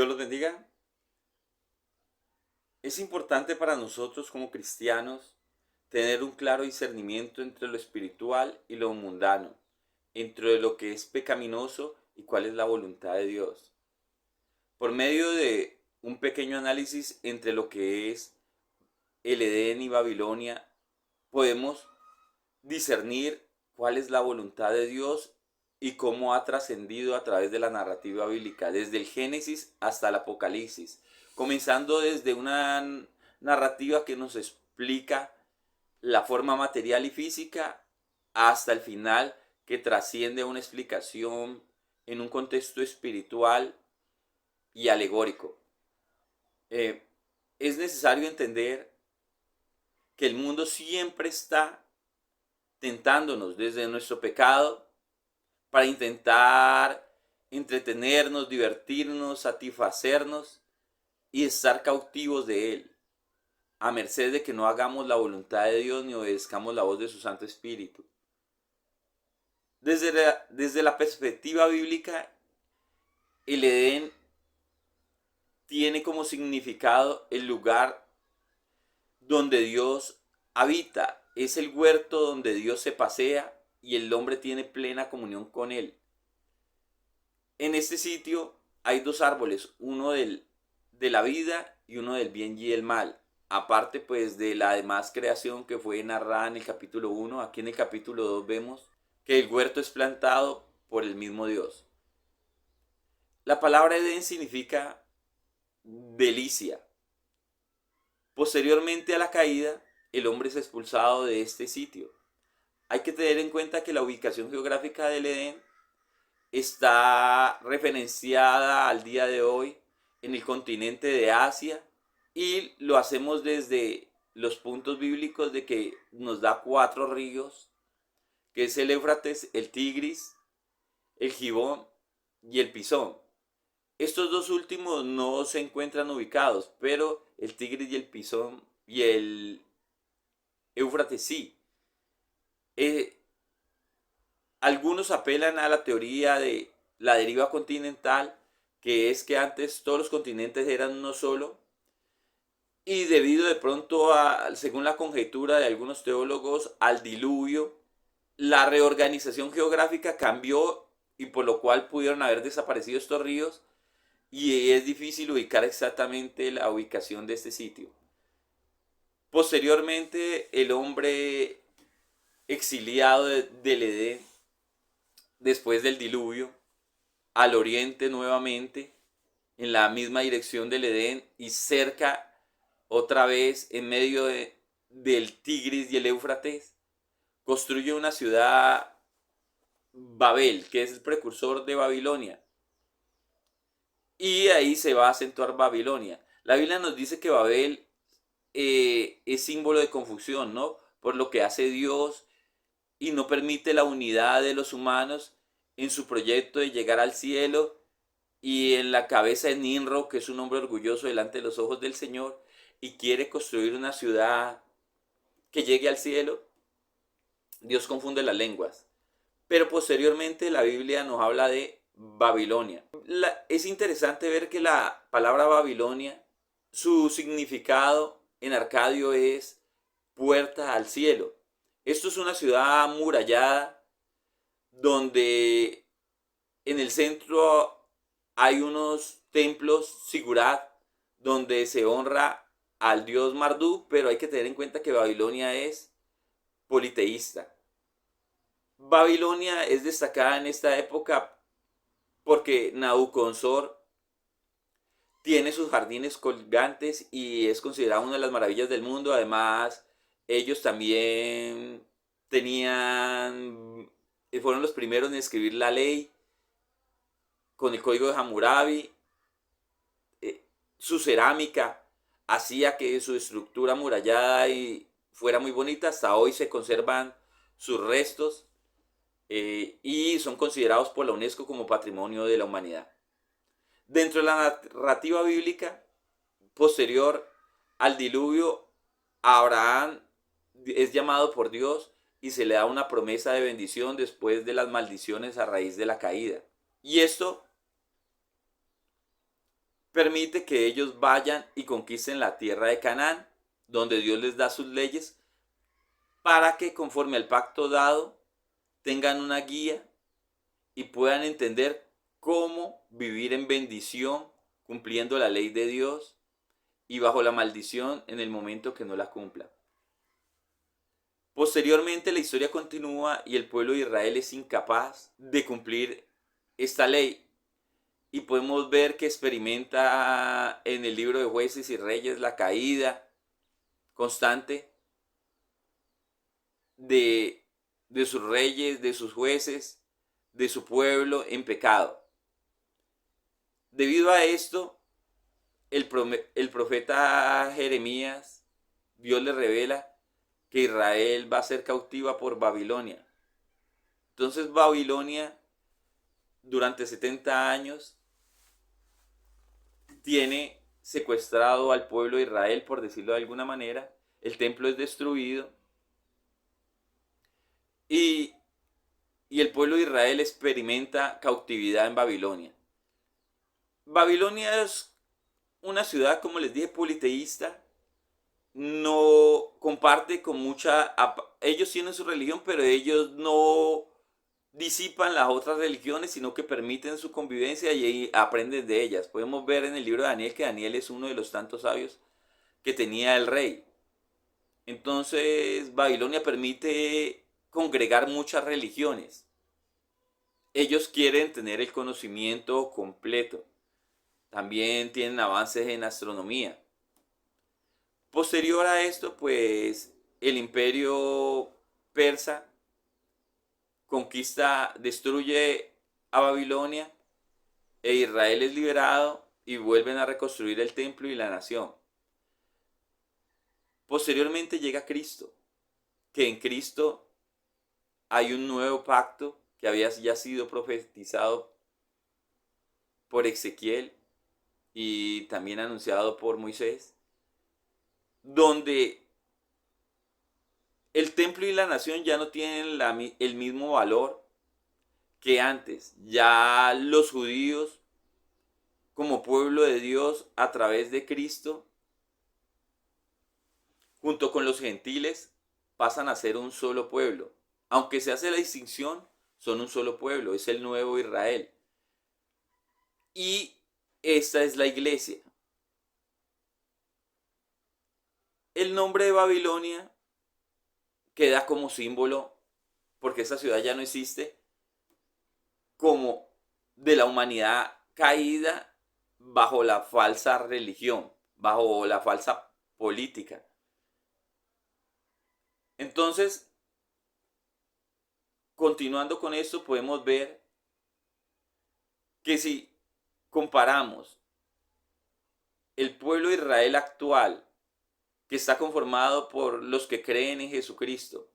Dios los bendiga. Es importante para nosotros como cristianos tener un claro discernimiento entre lo espiritual y lo mundano, entre lo que es pecaminoso y cuál es la voluntad de Dios. Por medio de un pequeño análisis entre lo que es el Edén y Babilonia, podemos discernir cuál es la voluntad de Dios y cómo ha trascendido a través de la narrativa bíblica, desde el Génesis hasta el Apocalipsis, comenzando desde una narrativa que nos explica la forma material y física hasta el final que trasciende a una explicación en un contexto espiritual y alegórico. Es necesario entender que el mundo siempre está tentándonos desde nuestro pecado para intentar entretenernos, divertirnos, satisfacernos y estar cautivos de él, a merced de que no hagamos la voluntad de Dios ni obedezcamos la voz de su Santo Espíritu. Desde la perspectiva bíblica, el Edén tiene como significado el lugar donde Dios habita. Es el huerto donde Dios se pasea y el hombre tiene plena comunión con él. En este sitio hay dos árboles, uno de la vida y uno del bien y el mal. Aparte pues de la demás creación que fue narrada en el capítulo 1, aquí en el capítulo 2 vemos que el huerto es plantado por el mismo Dios. La palabra Edén significa delicia. Posteriormente a la caída, el hombre es expulsado de este sitio. Hay que tener en cuenta que la ubicación geográfica del Edén está referenciada al día de hoy en el continente de Asia y lo hacemos desde los puntos bíblicos de que nos da 4 ríos, que es el Éufrates, el Tigris, el Gibón y el Pisón. Estos dos últimos no se encuentran ubicados, pero el Tigris y el Pisón y el Éufrates sí. Algunos apelan a la teoría de la deriva continental, que es que antes todos los continentes eran uno solo, y debido de pronto según la conjetura de algunos teólogos, al diluvio, la reorganización geográfica cambió y por lo cual pudieron haber desaparecido estos ríos y es difícil ubicar exactamente la ubicación de este sitio. Posteriormente, el hombre exiliado del Edén, después del diluvio, al oriente nuevamente, en la misma dirección del Edén y cerca otra vez en medio del Tigris y el Éufrates, construye una ciudad, Babel, que es el precursor de Babilonia. Y ahí se va a acentuar Babilonia. La Biblia nos dice que Babel es símbolo de confusión, ¿no? Por lo que hace Dios y no permite la unidad de los humanos en su proyecto de llegar al cielo, y en la cabeza de Nimrod, que es un hombre orgulloso delante de los ojos del Señor y quiere construir una ciudad que llegue al cielo, Dios confunde las lenguas. Pero posteriormente la Biblia nos habla de Babilonia. Es interesante ver que la palabra Babilonia, su significado en arcadio es puerta al cielo. Esto es una ciudad amurallada donde en el centro hay unos templos sigurat donde se honra al dios Marduk, pero hay que tener en cuenta que Babilonia es politeísta. Babilonia es destacada en esta época porque Nabucodonosor tiene sus jardines colgantes y es considerada una de las maravillas del mundo. Además, ellos también fueron los primeros en escribir la ley con el código de Hammurabi. Su cerámica hacía que su estructura amurallada fuera muy bonita. Hasta hoy se conservan sus restos y son considerados por la UNESCO como Patrimonio de la Humanidad. Dentro de la narrativa bíblica posterior al diluvio, Abraham es llamado por Dios y se le da una promesa de bendición después de las maldiciones a raíz de la caída. Y esto permite que ellos vayan y conquisten la tierra de Canaán, donde Dios les da sus leyes, para que conforme al pacto dado tengan una guía y puedan entender cómo vivir en bendición, cumpliendo la ley de Dios y bajo la maldición en el momento que no la cumplan. Posteriormente la historia continúa y el pueblo de Israel es incapaz de cumplir esta ley. Y podemos ver que experimenta en el libro de Jueces y Reyes la caída constante de sus reyes, de sus jueces, de su pueblo en pecado. Debido a esto, el profeta Jeremías, Dios le revela que Israel va a ser cautiva por Babilonia. Entonces Babilonia, durante 70 años, tiene secuestrado al pueblo de Israel, por decirlo de alguna manera. El templo es destruido y el pueblo de Israel experimenta cautividad en Babilonia. Babilonia es una ciudad, como les dije, politeísta. No comparte con mucha... Ellos tienen su religión, pero ellos no disipan las otras religiones, sino que permiten su convivencia y aprenden de ellas. Podemos ver en el libro de Daniel que Daniel es uno de los tantos sabios que tenía el rey. Entonces Babilonia permite congregar muchas religiones. Ellos quieren tener el conocimiento completo. También tienen avances en astronomía. Posterior a esto, pues el imperio persa conquista, destruye a Babilonia e Israel es liberado y vuelven a reconstruir el templo y la nación. Posteriormente llega Cristo, que en Cristo hay un nuevo pacto que había ya sido profetizado por Ezequiel y también anunciado por Moisés, donde el templo y la nación ya no tienen el mismo valor que antes. Ya los judíos, como pueblo de Dios a través de Cristo, junto con los gentiles, pasan a ser un solo pueblo. Aunque se hace la distinción, son un solo pueblo, es el nuevo Israel. Y esta es la iglesia. El nombre de Babilonia queda como símbolo, porque esta ciudad ya no existe, como de la humanidad caída bajo la falsa religión, bajo la falsa política. Entonces, continuando con esto, podemos ver que si comparamos el pueblo de Israel actual, que está conformado por los que creen en Jesucristo,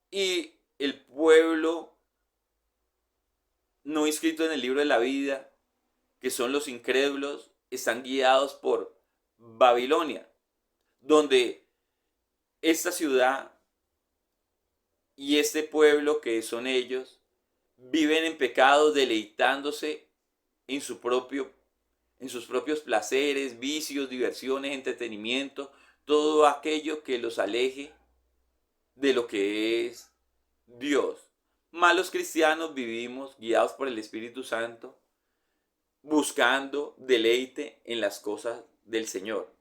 y el pueblo no inscrito en el libro de la vida, que son los incrédulos, están guiados por Babilonia, donde esta ciudad y este pueblo que son ellos viven en pecado, deleitándose en sus propios placeres, vicios, diversiones, entretenimiento, todo aquello que los aleje de lo que es Dios. Mas los cristianos vivimos guiados por el Espíritu Santo, buscando deleite en las cosas del Señor.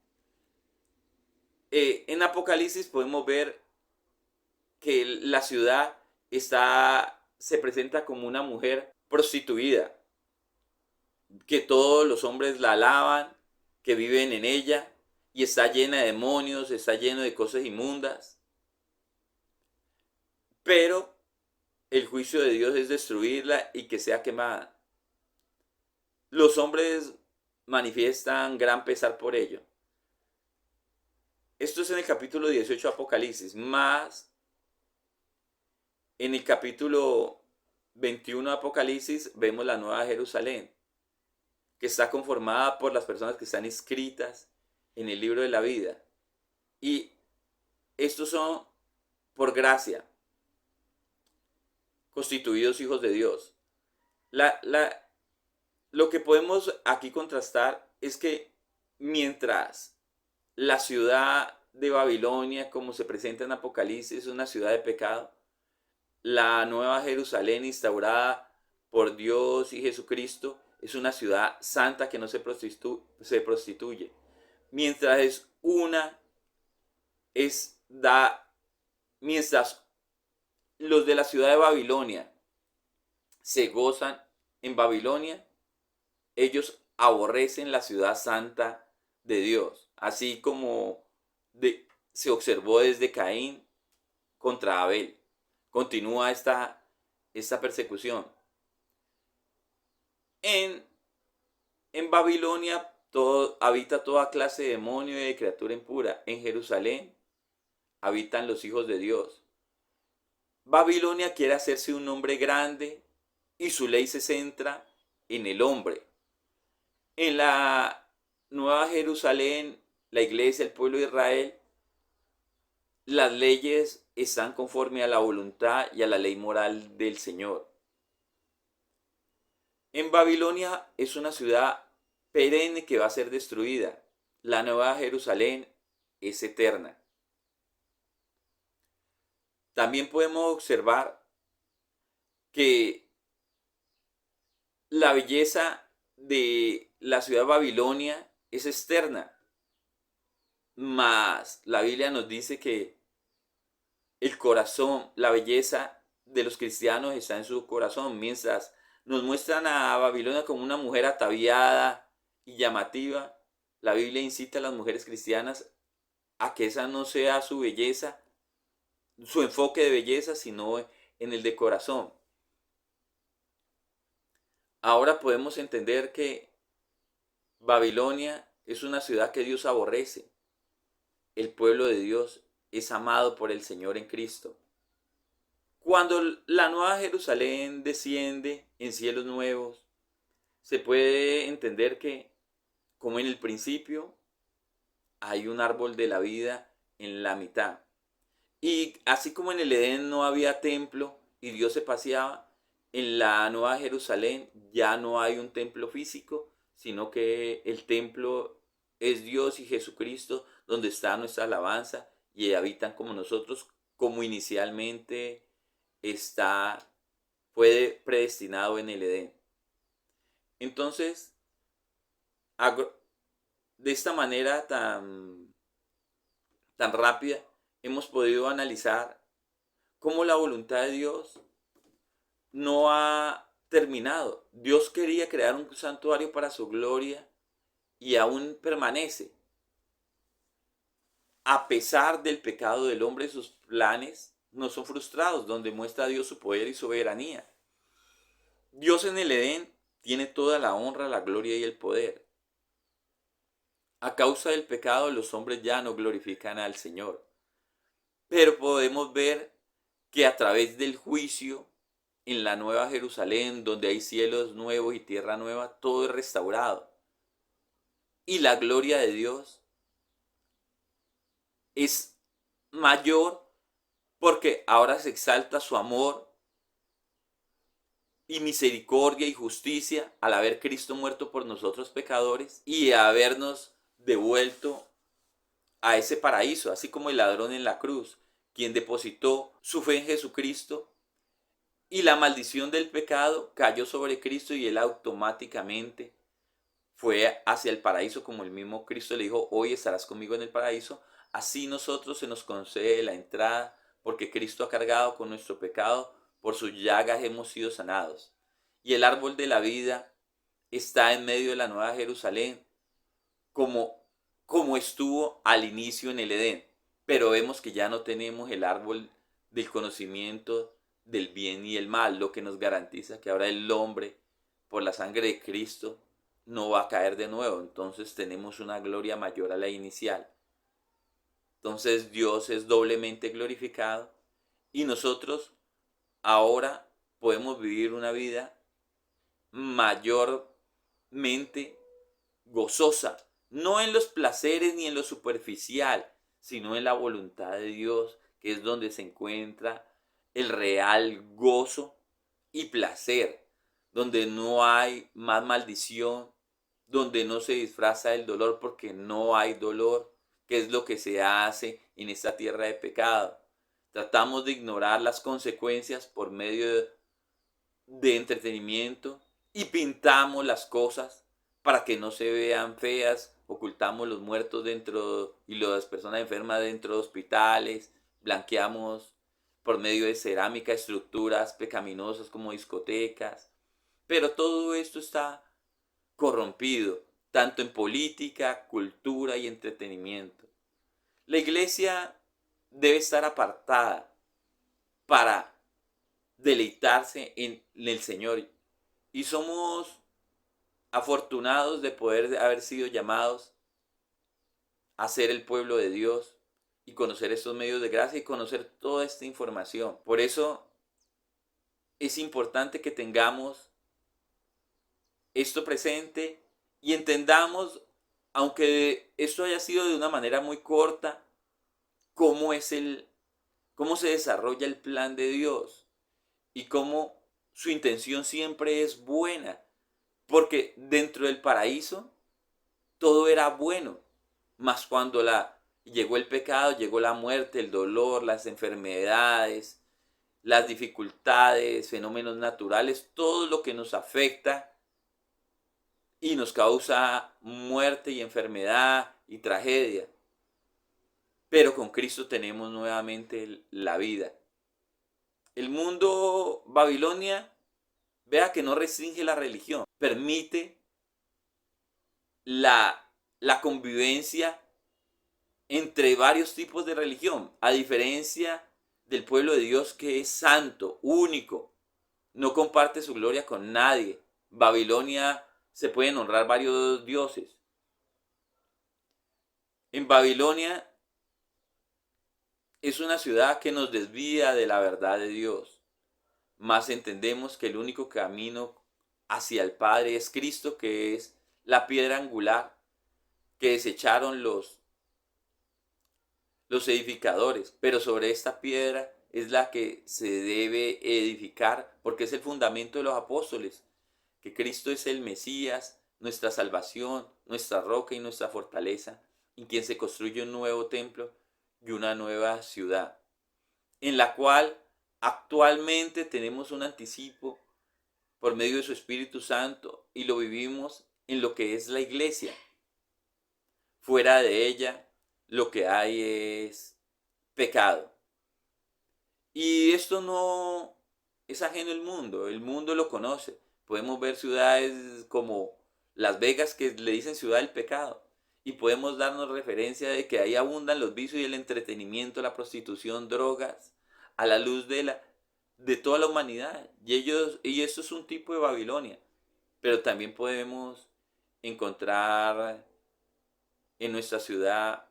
En Apocalipsis podemos ver que la ciudad se presenta como una mujer prostituida, que todos los hombres la alaban, que viven en ella, y está llena de demonios, está lleno de cosas inmundas. Pero el juicio de Dios es destruirla y que sea quemada. Los hombres manifiestan gran pesar por ello. Esto es en el capítulo 18 de Apocalipsis, más en el capítulo 21 de Apocalipsis vemos la Nueva Jerusalén, que está conformada por las personas que están inscritas en el libro de la vida. Y estos son por gracia, constituidos hijos de Dios. La lo que podemos aquí contrastar es que mientras la ciudad de Babilonia, como se presenta en Apocalipsis, es una ciudad de pecado, la nueva Jerusalén instaurada por Dios y Jesucristo es una ciudad santa que no se prostituye. Mientras es una, mientras los de la ciudad de Babilonia se gozan en Babilonia, ellos aborrecen la ciudad santa de Dios, así como se observó desde Caín contra Abel. Continúa esta persecución. En Babilonia habita toda clase de demonio y de criatura impura. En Jerusalén habitan los hijos de Dios. Babilonia quiere hacerse un hombre grande y su ley se centra en el hombre. En la Nueva Jerusalén, la iglesia, el pueblo de Israel, las leyes están conforme a la voluntad y a la ley moral del Señor. En Babilonia es una ciudad perenne que va a ser destruida. La Nueva Jerusalén es eterna. También podemos observar que la belleza de la ciudad de Babilonia es externa, mas la Biblia nos dice que el corazón, la belleza de los cristianos está en su corazón, mientras nos muestran a Babilonia como una mujer ataviada y llamativa. La Biblia incita a las mujeres cristianas a que esa no sea su belleza, su enfoque de belleza, sino en el de corazón. Ahora podemos entender que Babilonia es una ciudad que Dios aborrece. El pueblo de Dios es amado por el Señor en Cristo. Cuando la Nueva Jerusalén desciende en cielos nuevos, se puede entender que, como en el principio, hay un árbol de la vida en la mitad. Y así como en el Edén no había templo y Dios se paseaba, en la Nueva Jerusalén ya no hay un templo físico, sino que el templo es Dios y Jesucristo, donde está nuestra alabanza y habitan como nosotros, como inicialmente fue predestinado en el Edén. Entonces, de esta manera tan rápida, hemos podido analizar cómo la voluntad de Dios no ha terminado. Dios quería crear un santuario para su gloria y aún permanece. A pesar del pecado del hombre, sus planes no son frustrados, donde muestra Dios su poder y soberanía. Dios en el Edén tiene toda la honra, la gloria y el poder. A causa del pecado, los hombres ya no glorifican al Señor. Pero podemos ver que a través del juicio en la Nueva Jerusalén, donde hay cielos nuevos y tierra nueva, todo es restaurado. Y la gloria de Dios es mayor porque ahora se exalta su amor y misericordia y justicia al haber Cristo muerto por nosotros pecadores y habernos devuelto a ese paraíso, así como el ladrón en la cruz, quien depositó su fe en Jesucristo y la maldición del pecado cayó sobre Cristo y él automáticamente fue hacia el paraíso, como el mismo Cristo le dijo, hoy estarás conmigo en el paraíso. Así nosotros se nos concede la entrada, porque Cristo ha cargado con nuestro pecado, por sus llagas hemos sido sanados. Y el árbol de la vida está en medio de la Nueva Jerusalén, como estuvo al inicio en el Edén. Pero vemos que ya no tenemos el árbol del conocimiento del bien y el mal, lo que nos garantiza que ahora el hombre, por la sangre de Cristo, no va a caer de nuevo. Entonces tenemos una gloria mayor a la inicial. Entonces Dios es doblemente glorificado y nosotros ahora podemos vivir una vida mayormente gozosa, no en los placeres ni en lo superficial, sino en la voluntad de Dios, que es donde se encuentra el real gozo y placer, donde no hay más maldición, donde no se disfraza el dolor porque no hay dolor, que es lo que se hace en esta tierra de pecado. Tratamos de ignorar las consecuencias por medio de entretenimiento y pintamos las cosas para que no se vean feas, ocultamos los muertos dentro y las personas enfermas dentro de hospitales, blanqueamos por medio de cerámica estructuras pecaminosas como discotecas, pero todo esto está corrompido, tanto en política, cultura y entretenimiento. La iglesia debe estar apartada para deleitarse en el Señor. Y somos afortunados de poder haber sido llamados a ser el pueblo de Dios y conocer estos medios de gracia y conocer toda esta información. Por eso es importante que tengamos esto presente y entendamos, aunque esto haya sido de una manera muy corta, cómo se desarrolla el plan de Dios y cómo su intención siempre es buena, porque dentro del paraíso todo era bueno, mas cuando llegó el pecado, llegó la muerte, el dolor, las enfermedades, las dificultades, fenómenos naturales, todo lo que nos afecta y nos causa muerte y enfermedad y tragedia. Pero con Cristo tenemos nuevamente la vida. El mundo Babilonia, vea que no restringe la religión, permite la convivencia entre varios tipos de religión, a diferencia del pueblo de Dios que es santo, único, no comparte su gloria con nadie. Babilonia se pueden honrar varios dioses. En Babilonia es una ciudad que nos desvía de la verdad de Dios, mas entendemos que el único camino hacia el Padre es Cristo, que es la piedra angular que desecharon los edificadores, pero sobre esta piedra es la que se debe edificar, porque es el fundamento de los apóstoles, que Cristo es el Mesías, nuestra salvación, nuestra roca y nuestra fortaleza, en quien se construye un nuevo templo y una nueva ciudad, en la cual actualmente tenemos un anticipo por medio de su Espíritu Santo y lo vivimos en lo que es la iglesia. Fuera de ella lo que hay es pecado. Y esto no es ajeno al mundo, el mundo lo conoce. Podemos ver ciudades como Las Vegas que le dicen ciudad del pecado. Y podemos darnos referencia de que ahí abundan los vicios y el entretenimiento, la prostitución, drogas, a la luz de toda la humanidad. Y esto es un tipo de Babilonia. Pero también podemos encontrar en nuestra ciudad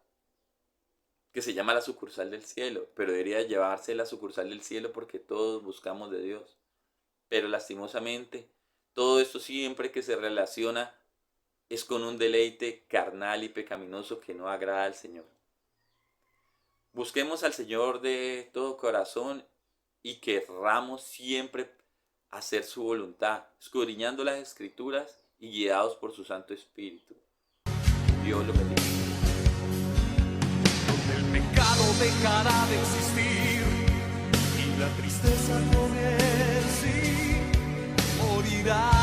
que se llama la sucursal del cielo, pero debería llevarse la sucursal del cielo porque todos buscamos de Dios. Pero lastimosamente, todo esto siempre que se relaciona es con un deleite carnal y pecaminoso que no agrada al Señor. Busquemos al Señor de todo corazón y querramos siempre hacer su voluntad, escudriñando las Escrituras y guiados por su Santo Espíritu. Dios lo bendiga. Donde el pecado dejará de existir y la tristeza con él sí morirá.